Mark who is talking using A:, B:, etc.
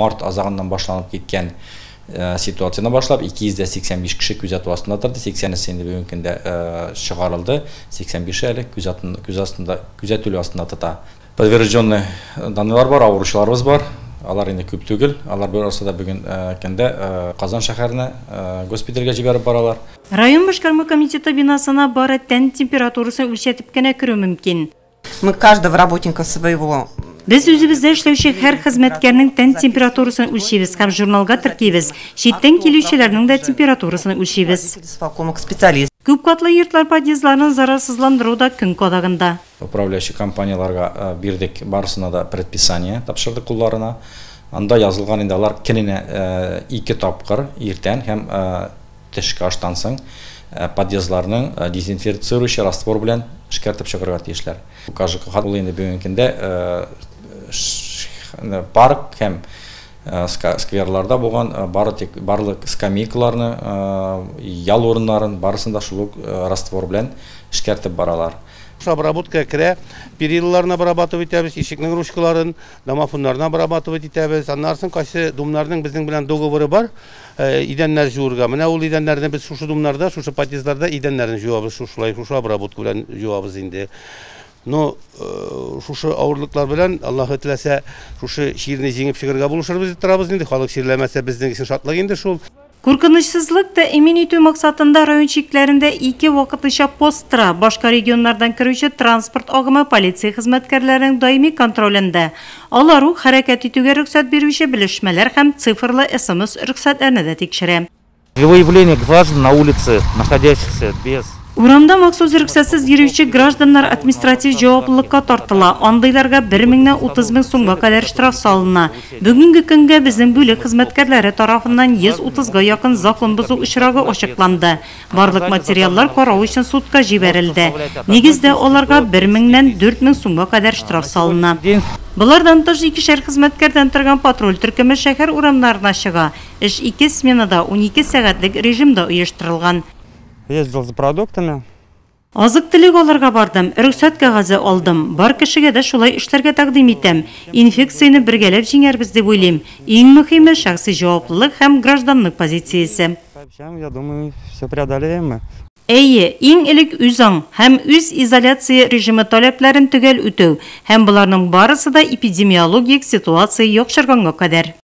A: март азагыннан башланып кеткен ситуацияны башлап 285 кеше күзәтү астында торды, 80-си бүгенге көндә чыгарылды, 85 әле күзәтү астында тота. Подтвержденный данныйлар бар, авыручыларыбыз бар. Алар инде күп түгел. Алар барысы да бүген көндә Казан шәһәренә госпитальгә җибәреп баралар.
B: Район башкарма комитеты бинасына бары тән температурасын үлчәтеп кенә керү мөмкин.
C: Мы каждого работника своего.
B: Без үзебездә эшләүче һәр хезмәткәрнең тән температурасын үлчибез һәм журналга теркибез. Читтән килүчеләрнең дә температурасын үлчибез. Күп катлы йортлар подъездларын зарарсызландыру да көн кадагында.
A: Управляющий компанияларга бирдек, барысына да предписание тапшырдык кулларына. Анда язылган инде алар көненә 2 тапкыр иртән һәм төшке аштан соң подъездларның дезинфицирующий раствор белән эшкәртеп чыгарга тиешләр. КЖК ул инде бүгенге көндә парк һәм скверларда булган барлык скамейкаларны, ял урыннарын барысында шул раствор белән эшкәртеп баралар.
D: Обработка керә, перилаларны обрабатывать итәбез, ишекнең ручкаларын, домофоннарны обрабатывать итәбез. Аннан соң кайсы домнарның безнең белән договоры бар, идәннәр җуырга. Менә ул идәннәрне без шушы домнарда, шушы подъездларда идәннәрне җуабыз, шушы обработка белән җуабыз инде. Но шушы авырлыклар белән Аллаһы теләсә, шушы чирне җиңеп чыгарга булышырбыз дип торабыз инде. Халык чирләмәсә безнең өчен шатлык инде шул.
B: Куркынычсызлык тәэмин итү максатында район чикләрендә 2 вакытлыча пост тора. Башка регионнардан керүче транспорт агымы полиция хезмәткәрләренең даими контролендә. Алар ук хәрәкәт итүгә рөхсәт бирүче белешмәләр һәм цифрлы СМС рөхсәтләрне дә тикшерә.
E: Выявление граждан на улице, находящихся без
B: Урамда махсус рөхсәтсез йөрүче гражданнар административ җаваплылыкка тартыла. Андыйларга 1000-30 мең сумга кадәр штраф салына. Бүгенге көнгә безнең бүлек хезмәткәрләре тарафыннан 130-га якын закон бозу очрагы ачыкланды. Барлык материаллар карау өчен судка җибәрелде. Нигездә аларга 1000-нән 4000 сумга кадәр штраф салына. Булардан тыш 2 шәһәр хезмәткәрдән торган патруль төркеме шәһәр урамнарына чыга. Эш 2 сменада 12 сәгатьлек режимда оештырылган.
E: Ездил за продуктами.
B: Азык-төлек аларга бардым, рөхсәт кәгазе алдым. Бар кешегә дә шулай эшләргә тәкъдим итәм. Инфекцияны бергәләп җиңәрбез дип уйлыйм. Иң мөһиме шәхси җаваплылык һәм гражданлык позициясе.
E: Я думаю, все преодолеем.
B: Әйе, иң элек үзаң һәм үз изоляция режимы таләпләрен төгәл үтәү һәм буларның барысы да эпидемиологик ситуация яхшырганга кадәр.